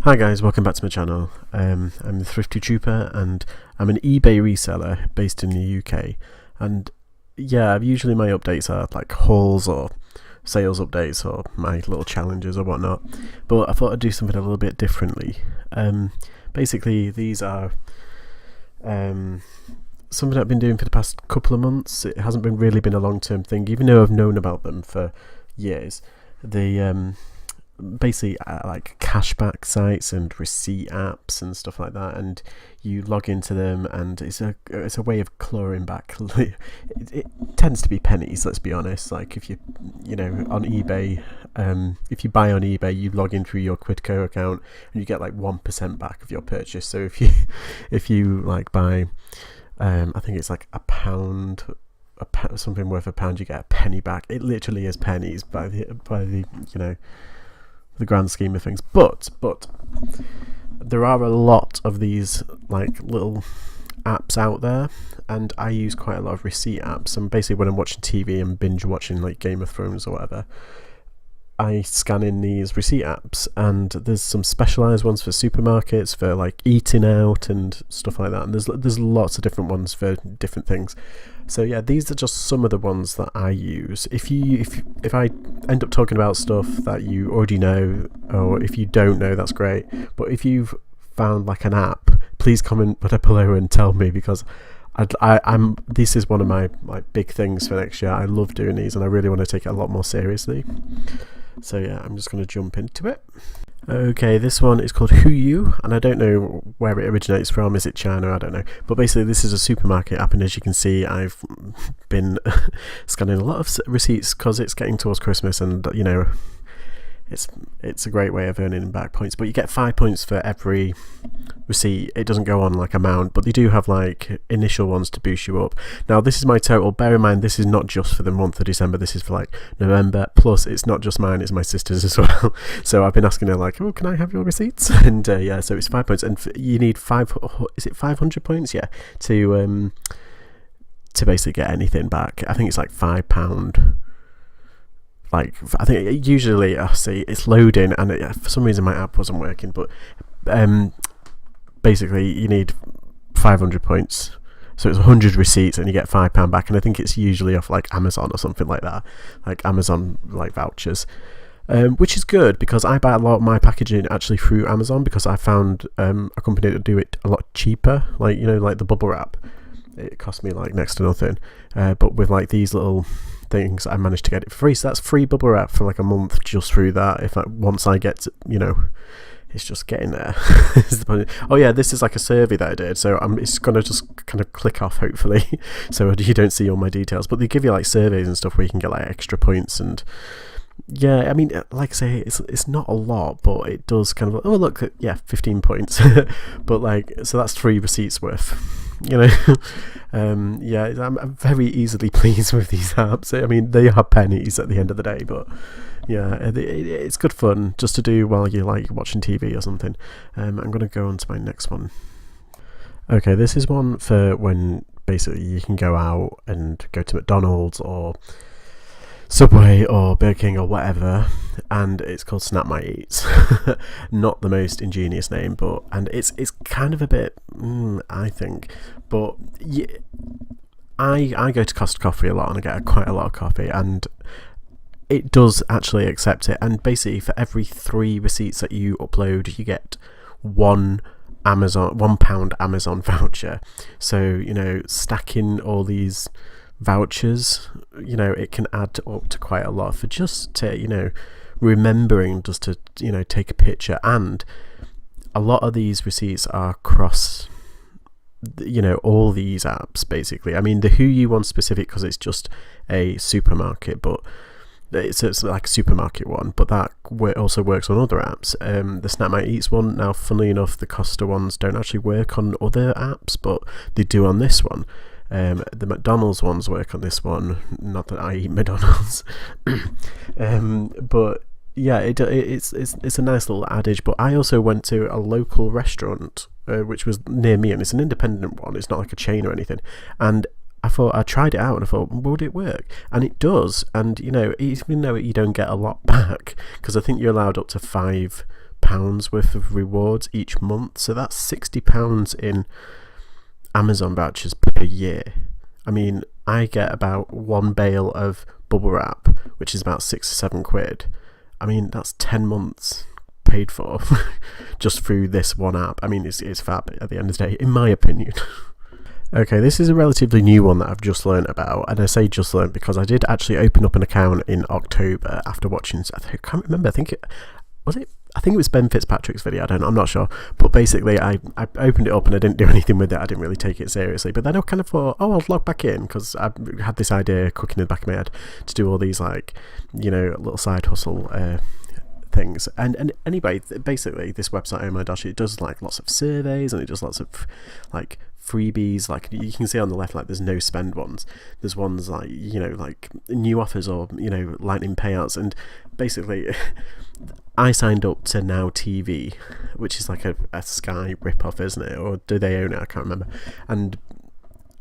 Hi guys, welcome back to my channel. I'm the Thrifty Trooper and I'm an eBay reseller based in the UK, and yeah, usually my updates are like hauls or sales updates or my little challenges or whatnot, but I thought I'd do something a little bit differently. Basically these are something I've been doing for the past couple of months. It hasn't really been a long-term thing, even though I've known about them for years. The basically like cashback sites and receipt apps and stuff like that, and you log into them and it's a way of clawing back it tends to be pennies, let's be honest. Like if you on eBay, if you buy on eBay, you log in through your Quidco account and you get like 1% back of your purchase. So if you like buy I think it's like something worth £1, you get a penny back. It literally is pennies by the the grand scheme of things, but there are a lot of these like little apps out there, and I use quite a lot of receipt apps. And basically when I'm watching TV and binge watching like Game of Thrones or whatever, I scan in these receipt apps, and there's some specialized ones for supermarkets, for like eating out and stuff like that, and there's lots of different ones for different things. So yeah, these are just some of the ones that I use. If I end up talking about stuff that you already know, or if you don't know, that's great. But if you've found like an app, please comment below and tell me, because this is one of my like big things for next year. I love doing these and I really want to take it a lot more seriously. So yeah, I'm just going to jump into it. Okay, this one is called Who You, and I don't know where it originates from. Is it China? I don't know. But basically this is a supermarket app, and as you can see, I've been scanning a lot of receipts because it's getting towards Christmas, and it's a great way of earning back points. But you get 5 points for every receipt. It doesn't go on like amount, but they do have like initial ones to boost you up. Now this is my total. Bear in mind, this is not just for the month of December, this is for like November, plus it's not just mine, it's my sister's as well. So I've been asking her like, oh, can I have your receipts? And yeah, so it's 5 points, and you need 500 points, yeah, to basically get anything back. I think it's like £5. Like I think usually I see it's loading, and for some reason my app wasn't working, but basically you need 500 points, so it's 100 receipts and you get £5 back. And I think it's usually off like Amazon or something like that, like Amazon like vouchers, which is good because I buy a lot of my packaging actually through Amazon, because I found a company that do it a lot cheaper. Like like the bubble wrap, it cost me like next to nothing, but with like these little things I managed to get it for free. So that's free bubble wrap for like a month just through that. Once I get to, it's just getting there. Oh yeah, this is like a survey that I did, so it's gonna just kind of click off hopefully so you don't see all my details, but they give you like surveys and stuff where you can get like extra points. And yeah, I mean, like I say, it's not a lot, but it does kind of like, oh look, yeah, 15 points but like, so that's 3 receipts worth, yeah, I'm very easily pleased with these apps. I mean, they are pennies at the end of the day, but yeah, it's good fun just to do while you're like watching TV or something. I'm going to go on to my next one. Okay, this is one for when basically you can go out and go to McDonald's or Subway or Burger King or whatever, and it's called Snap My Eats. Not the most ingenious name, but it's kind of a bit I think, but yeah, I go to Costa Coffee a lot and I get quite a lot of coffee, and it does actually accept it. And basically for every 3 receipts that you upload, you get £1 Amazon voucher. So stacking all these vouchers, it can add up to quite a lot for just to remembering just to take a picture. And a lot of these receipts are across all these apps basically. I mean, the Who You one specific because it's just a supermarket, but it's like a supermarket one, but that also works on other apps. The Snap My Eats one, now funnily enough, the Costa ones don't actually work on other apps, but they do on this one. The McDonald's ones work on this one, not that I eat McDonald's. But yeah, it's a nice little adage. But I also went to a local restaurant which was near me, and it's an independent one, it's not like a chain or anything, and I tried it out and I thought, would it work? And it does. And even though you don't get a lot back, because I think you're allowed up to 5 £100 worth of rewards each month, so that's £60 in Amazon vouchers per year. I mean, I get about one bale of bubble wrap, which is about £6 or £7. I mean, that's 10 months paid for just through this one app. I mean, it's fab at the end of the day, in my opinion. Okay, this is a relatively new one that I've just learned about, and I say just learned because I did actually open up an account in October after watching, I can't remember, I think it was Ben Fitzpatrick's video, I'm not sure, but basically I opened it up and I didn't do anything with it. I didn't really take it seriously, but then I kind of thought, I'll log back in, because I had this idea cooking in the back of my head to do all these, like, you know, little side hustle things. And anyway, basically this website, oh my gosh, it does like lots of surveys, and it does lots of like freebies. Like you can see on the left, like there's no spend ones, there's ones like, you know, like new offers, or, you know, lightning payouts. And basically I signed up to Now TV, which is like a Sky rip-off, isn't it? Or do they own it? I can't remember. And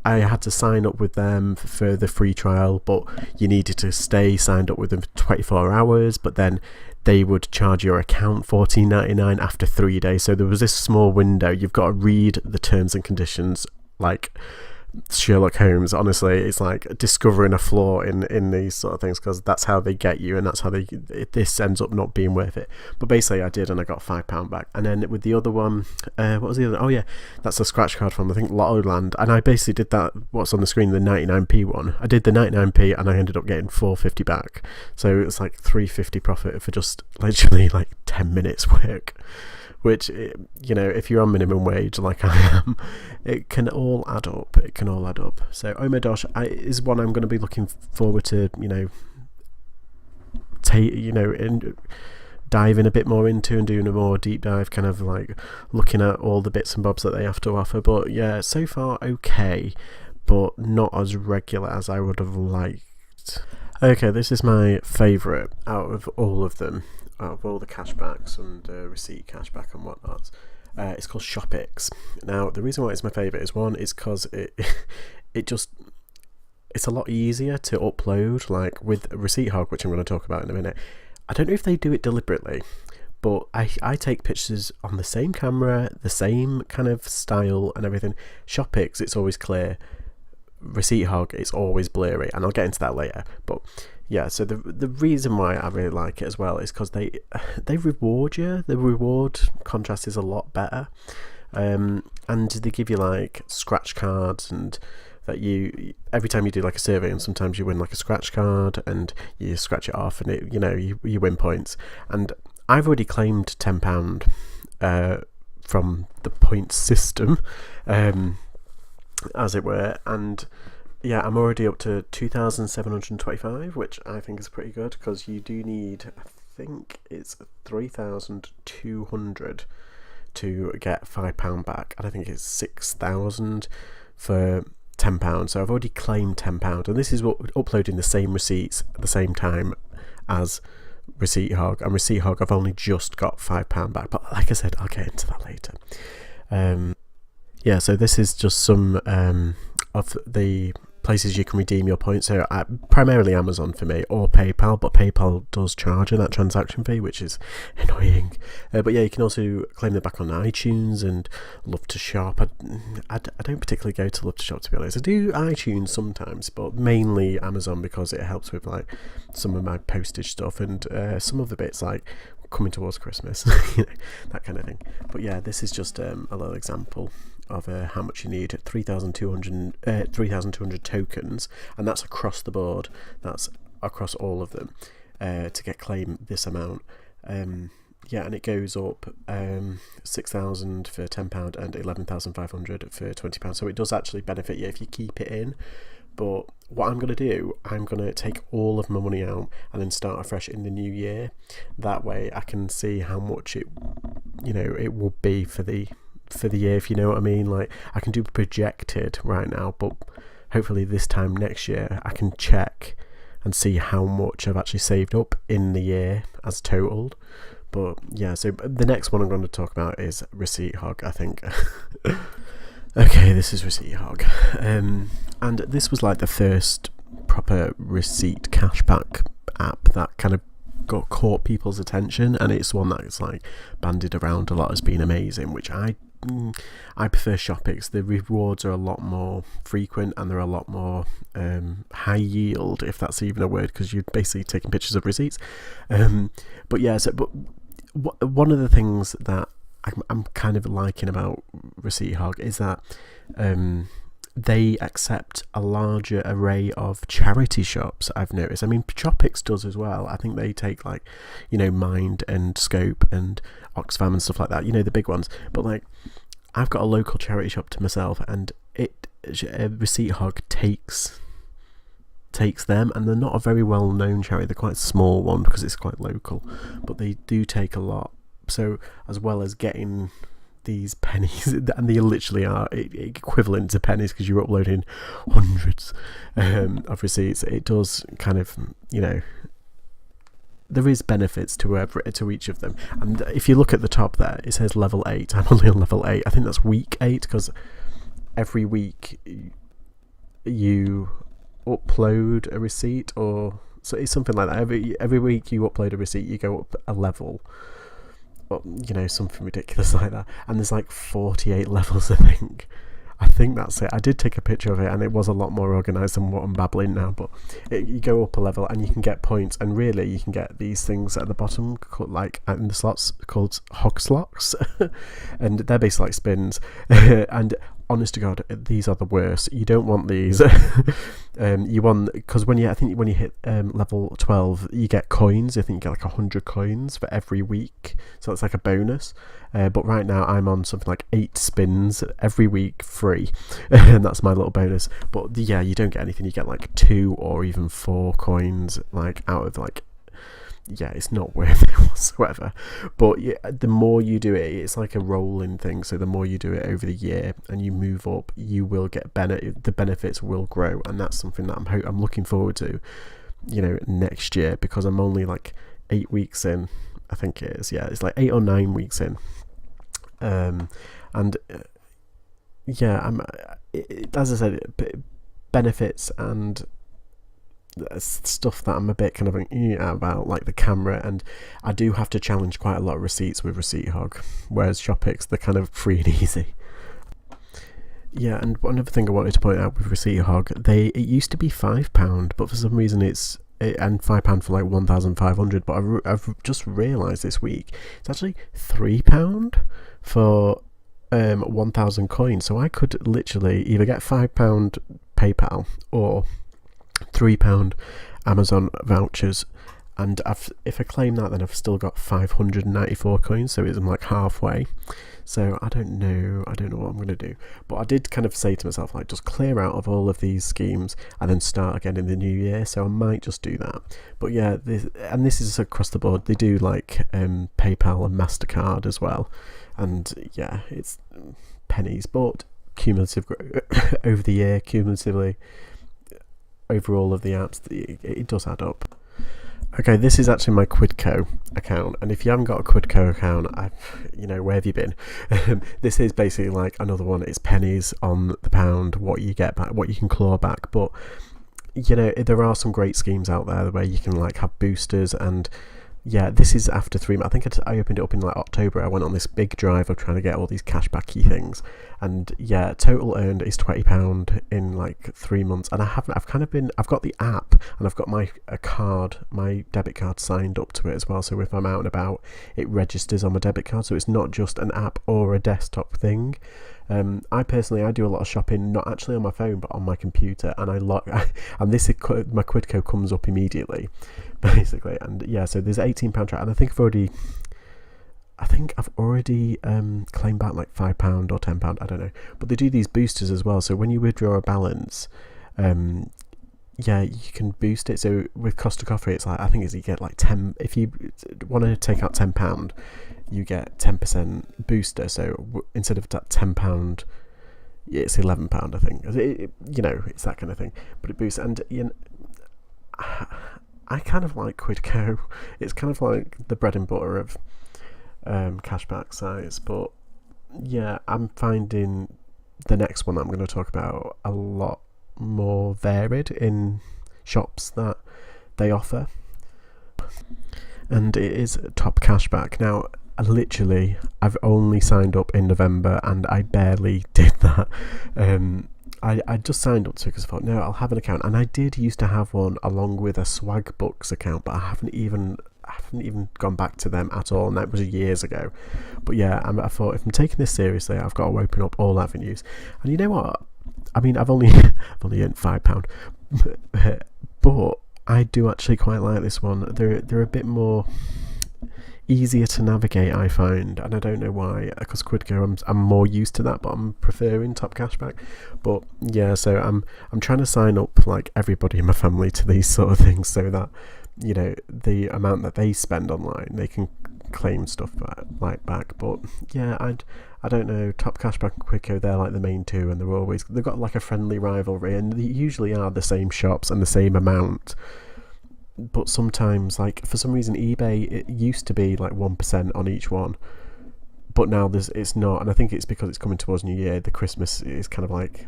I had to sign up with them for the free trial, but you needed to stay signed up with them for 24 hours, but then they would charge your account $14.99 after 3 days. So there was this small window. You've got to read the terms and conditions like Sherlock Holmes. Honestly, it's like discovering a flaw in these sort of things, because that's how they get you, and that's how this ends up not being worth it. But basically I did, and I got £5 back. And then with the other one, what was the other? Oh yeah, that's a scratch card from, I think, Lottoland. And I basically did that, what's on the screen, the 99p one. I did the 99p and I ended up getting £4.50 back, so it's like £3.50 profit for just literally like 10 minutes work, which, you know, if you're on minimum wage like I am, it can all add up. So oh my gosh, is one I'm going to be looking forward to, you know, diving a bit more into, and doing a more deep dive, kind of like looking at all the bits and bobs that they have to offer. But yeah, so far okay, but not as regular as I would have liked. Okay, this is my favourite out of all of them, out of all the cashbacks and receipt cashback and whatnot. It's called Shoppix. Now, the reason why it's my favourite is, one, is because it's a lot easier to upload. Like with Receipt Hog, which I'm going to talk about in a minute, I don't know if they do it deliberately, but I take pictures on the same camera, the same kind of style and everything. Shoppix, it's always clear. Receipt Hog, it's always blurry, and I'll get into that later. But yeah, so the reason why I really like it as well is because they reward you. The reward contrast is a lot better, and they give you like scratch cards, and that you, every time you do like a survey, and sometimes you win like a scratch card and you scratch it off, and it, you know, you win points. And I've already claimed £10 from the points system, as it were, and yeah, I'm already up to 2,725, which I think is pretty good, because you do need, I think it's 3,200 to get £5 back, and I think it's 6,000 for £10. So I've already claimed £10, and this is what uploading the same receipts at the same time as Receipt Hog. And Receipt Hog, I've only just got £5 back, but like I said, I'll get into that later. Yeah, so this is just some of the places you can redeem your points. So primarily Amazon for me, or PayPal, but PayPal does charge you that transaction fee, which is annoying. But yeah, you can also claim them back on iTunes and Love to Shop. I don't particularly go to Love to Shop, to be honest. I do iTunes sometimes, but mainly Amazon, because it helps with like some of my postage stuff and some of the bits like coming towards Christmas, you know, that kind of thing. But yeah, this is just a little example of how much you need. 3,200 tokens, and that's across the board, that's across all of them, to claim this amount. Yeah, and it goes up 6,000 for £10 and 11,500 for £20. So it does actually benefit you if you keep it in. But what I'm going to do, I'm going to take all of my money out and then start afresh in the new year. That way I can see how much it will be for the year, if you know what I mean. Like, I can do projected right now, but hopefully this time next year I can check and see how much I've actually saved up in the year as totaled. But yeah, so the next one I'm going to talk about is Receipt Hog, I think. Okay, this is Receipt Hog, and this was like the first proper receipt cashback app that kind of caught people's attention, and it's one that's like bandied around a lot as being amazing, which I prefer Shoppix. The rewards are a lot more frequent and they're a lot more high yield, if that's even a word, because you're basically taking pictures of receipts. But one of the things that I'm kind of liking about Receipt Hog is that they accept a larger array of charity shops, I've noticed. I mean, Shoppix does as well. I think they take like, Mind and Scope and Oxfam and stuff like that, the big ones. But like, I've got a local charity shop to myself, and Receipt Hog takes them, and they're not a very well known charity. They're quite a small one because it's quite local, but they do take a lot. So as well as getting these pennies, and they literally are equivalent to pennies because you're uploading hundreds of receipts, it does kind of, there is benefits to each of them. And if you look at the top there, it says level 8. I'm only on level 8. I think that's week 8, because every week you upload a receipt, or so it's something like that. Every week you upload a receipt, you go up a level, or, something ridiculous like that. And there's like 48 levels, I think that's it. I did take a picture of it, and it was a lot more organised than what I'm babbling now, but you go up a level and you can get points, and really you can get these things at the bottom called, like in the slots, called hog slots and they're basically like spins and honest to God, these are the worst. You don't want these. You want, because when you hit level 12, you get coins. I think you get like 100 coins for every week, so it's like a bonus. But right now I'm on something like 8 spins every week free, and that's my little bonus. But yeah, you don't get anything. You get like 2 or even 4 coins, like out of like. Yeah, it's not worth it whatsoever. But yeah, the more you do it, it's like a rolling thing. So the more you do it over the year and you move up, you will get the benefits will grow, and that's something that I'm looking forward to, next year, because I'm only like 8 weeks in. I think it is. Yeah, it's like 8 or 9 weeks in. As I said, benefits and stuff that I'm a bit kind of about, like the camera, and I do have to challenge quite a lot of receipts with Receipt Hog, whereas Shoppix, they're kind of free and easy. Yeah, and another thing I wanted to point out with Receipt Hog, it used to be £5, but for some reason and £5 for like 1,500, but I've just realised this week it's actually £3 for 1,000 coins. So I could literally either get £5 PayPal or £3 Amazon vouchers, and if I claim that, then I've still got 594 coins, so I'm like halfway. So I don't know what I'm going to do, but I did kind of say to myself, like, just clear out of all of these schemes and then start again in the new year. So I might just do that. But yeah, this is across the board. They do like PayPal and MasterCard as well, and yeah, it's pennies, but over the year, cumulatively over all of the apps, it does add up. Okay, this is actually my Quidco account, and if you haven't got a Quidco account, where have you been? This is basically like another one. It's pennies on the pound, what you get back, what you can claw back. But there are some great schemes out there where you can like have boosters, and yeah, this is after 3 months. I think I opened it up in like October. I went on this big drive of trying to get all these cashbacky things, and yeah, total earned is £20 in like 3 months. And I've got the app, and I've got my debit card signed up to it as well. So if I'm out and about, it registers on my debit card. So it's not just an app or a desktop thing. I do a lot of shopping, not actually on my phone, but on my computer, and and my Quidco comes up immediately, basically. And yeah, so there's £18 track, and I think I've already claimed back like £5 or £10, I don't know. But they do these boosters as well. So when you withdraw a balance, yeah, you can boost it. So with Costa Coffee, it's like, I think you get like 10. If you want to take out £10, you get 10% booster. So instead of that £10, it's £11, I think. It's that kind of thing. But it boosts, and I kind of like Quidco. It's kind of like the bread and butter of cashback sites. But yeah, I'm finding the next one that I'm going to talk about a lot more varied in shops that they offer. and it is top cashback. Now, I've only signed up in November, and I barely did that. I just signed up to it because I thought, no, I'll have an account, and I did used to have one along with a Swag Books account, but I haven't even gone back to them at all, and that was years ago. But yeah, I thought, if I'm taking this seriously, I've got to open up all avenues. And you know what? I mean, I've only earned £5, but I do actually quite like this one. They're a bit more easier to navigate, I find, and I don't know why, because Quidco, I'm more used to that, but I'm preferring top cashback. But yeah, so I'm trying to sign up like everybody in my family to these sort of things, so that, you know, the amount that they spend online, they can claim stuff back. But yeah, I don't know, top cashback and Quidco, they're like the main two, and they've got like a friendly rivalry, and they usually are the same shops and the same amount. But sometimes, like, for some reason, eBay, it used to be like 1% on each one, but now it's not, and I think it's because it's coming towards New Year. The Christmas is kind of like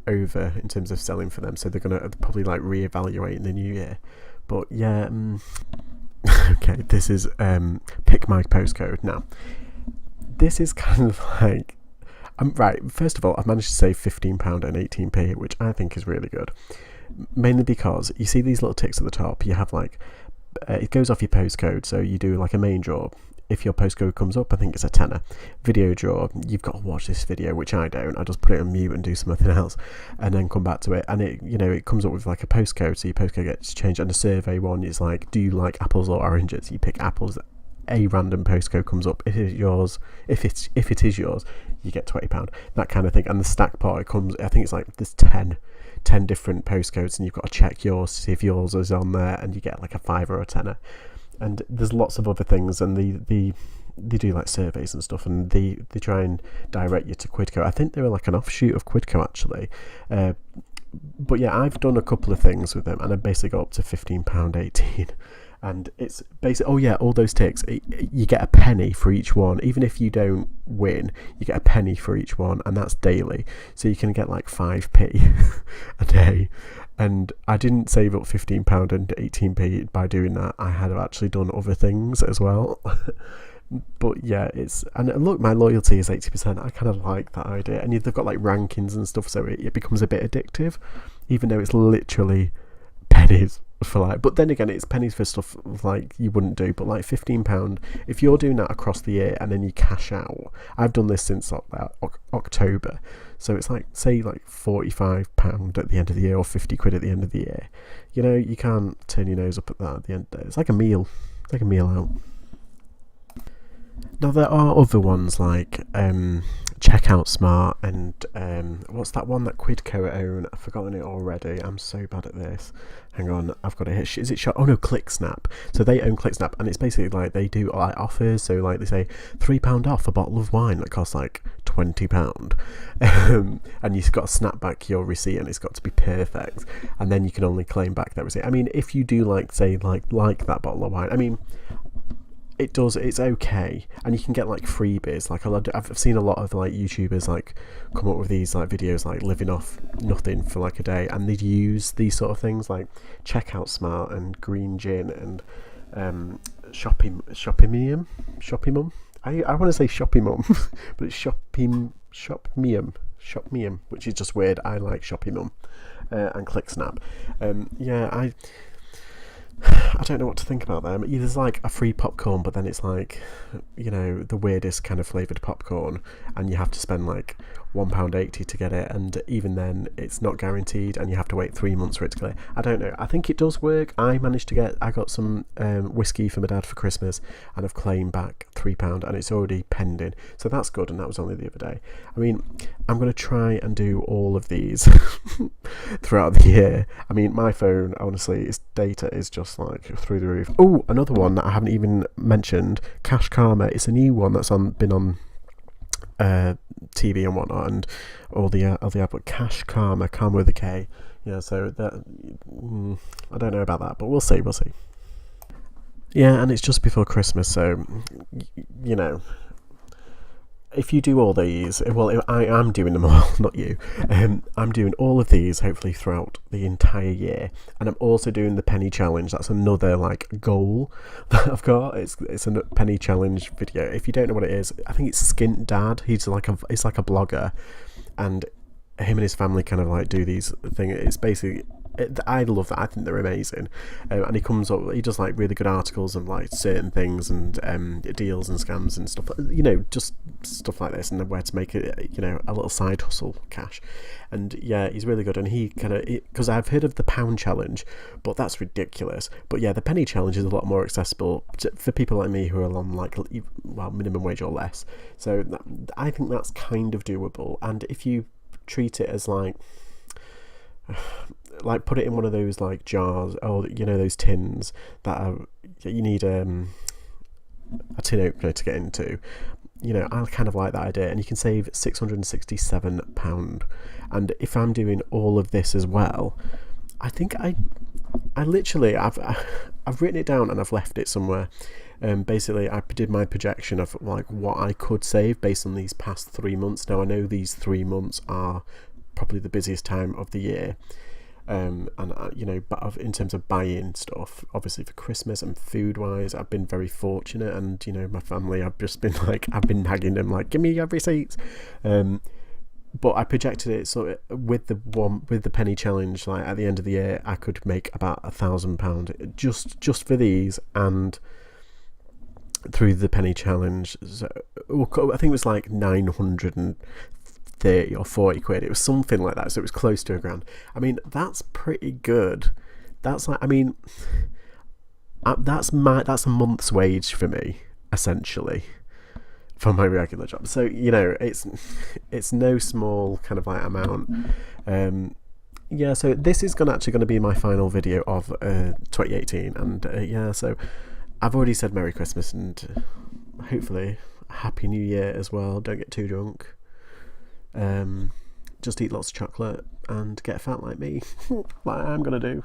over in terms of selling for them, so they're gonna probably like reevaluate in the New Year. But yeah, okay, this is pick my postcode. Now, this is kind of like, right, first of all, I've managed to save £15 and 18p, which I think is really good. Mainly because you see these little ticks at the top. You have like, it goes off your postcode, so you do like a main draw. If your postcode comes up, I think it's a tenner. Video draw, you've got to watch this video, which I don't. I just put it on mute and do something else, and then come back to it. And it, you know, it comes up with like a postcode, so your postcode gets changed. And a survey one is like, do you like apples or oranges? You pick apples. A random postcode comes up. If it is yours, you get £20. That kind of thing. And the stack part, it comes, I think it's like there's 10 different postcodes, and you've got to check yours to see if yours is on there, and you get like a £5 or a tenner. And there's lots of other things, and they do like surveys and stuff, and they try and direct you to Quidco. I think they were like an offshoot of Quidco, actually. But yeah, I've done a couple of things with them, and I basically got up to £15.18. And it's basically, oh yeah, all those ticks, you get a penny for each one. Even if you don't win, you get a penny for each one, and that's daily. So you can get like 5p a day. And I didn't save up £15 and 18p by doing that. I had actually done other things as well. But yeah, and look, my loyalty is 80%. I kind of like that idea. And they've got like rankings and stuff, so it becomes a bit addictive, even though it's literally pennies for like, but then again, it's pennies for stuff like you wouldn't do. But like £15, if you're doing that across the year and then you cash out, I've done this since October, so it's like, say like £45 at the end of the year, or 50 quid at the end of the year. You know, you can't turn your nose up at that at the end of the day. It's like a meal out. Now, there are other ones like Checkout Smart and what's that one that Quidco own? I've forgotten it already. I'm so bad at this. Hang on, I've got it here. Is it Oh no, ClickSnap. So they own ClickSnap, and it's basically like they do like offers. So like they say £3 off a bottle of wine that costs like £20, and you've got to snap back your receipt, and it's got to be perfect, and then you can only claim back that receipt. I mean, if you do like say like that bottle of wine, I mean, it's okay, and you can get like freebies. Like I've seen a lot of like YouTubers like come up with these like videos like living off nothing for like a day, and they'd use these sort of things like Checkout Smart and Green Gin and Shopimium. I want to say Shopimum, but it's Shopmium, which is just weird. I like Shopimum and ClickSnap. I don't know what to think about them. There's like a free popcorn, but then it's like, you know, the weirdest kind of flavoured popcorn, and you have to spend like £1.80 to get it, and even then it's not guaranteed, and you have to wait 3 months for it to clear. I don't know. I think it does work. I got some whiskey for my dad for Christmas, and I've claimed back £3, and it's already pending, so that's good. And that was only the other day. I mean, I'm going to try and do all of these throughout the year. I mean, my phone, honestly, its data is just like through the roof. Oh, another one that I haven't even mentioned, Cash Karma. It's a new one that's been on TV and whatnot, and all the app, but Cash Karma with a K. Yeah, so that I don't know about that, but we'll see. Yeah, and it's just before Christmas, so you know, if you do all these, well, I am doing them all, not you. I'm doing all of these hopefully throughout the entire year, and I'm also doing the penny challenge. That's another like goal that I've got. It's a penny challenge video. If you don't know what it is, I think it's Skint Dad. He's like a blogger, and him and his family kind of like do these things. It's basically, I love that. I think they're amazing, and he does like really good articles on like certain things and deals and scams and stuff, just stuff like this, and where to make it, a little side hustle cash. And yeah, he's really good. And he kind of, because I've heard of the pound challenge, but that's ridiculous. But yeah, the penny challenge is a lot more accessible for people like me who are on like, well, minimum wage or less. So I think that's kind of doable. And if you treat it as like put it in one of those like jars, or those tins that you need a tin opener to get into. I kind of like that idea, and you can save £667. And if I'm doing all of this as well, I think I literally I've written it down and I've left it somewhere. Basically, I did my projection of like what I could save based on these past 3 months. Now I know these 3 months are probably the busiest time of the year. And but in terms of buying stuff, obviously for Christmas and food wise, I've been very fortunate, and my family, I've been nagging them like, give me your receipts. But I projected it so with the penny challenge, like at the end of the year I could make about £1,000 just for these, and through the penny challenge. So I think it was like 930 or 40 quid. It was something like that, so it was close to £1,000. I mean, that's pretty good. That's like, I mean, that's a month's wage for me, essentially, for my regular job. So it's no small kind of like amount. Yeah, so this is actually going to be my final video of 2018, and yeah, so I've already said Merry Christmas and hopefully Happy New Year as well. Don't get too drunk. Just eat lots of chocolate and get fat like me, like I'm gonna do.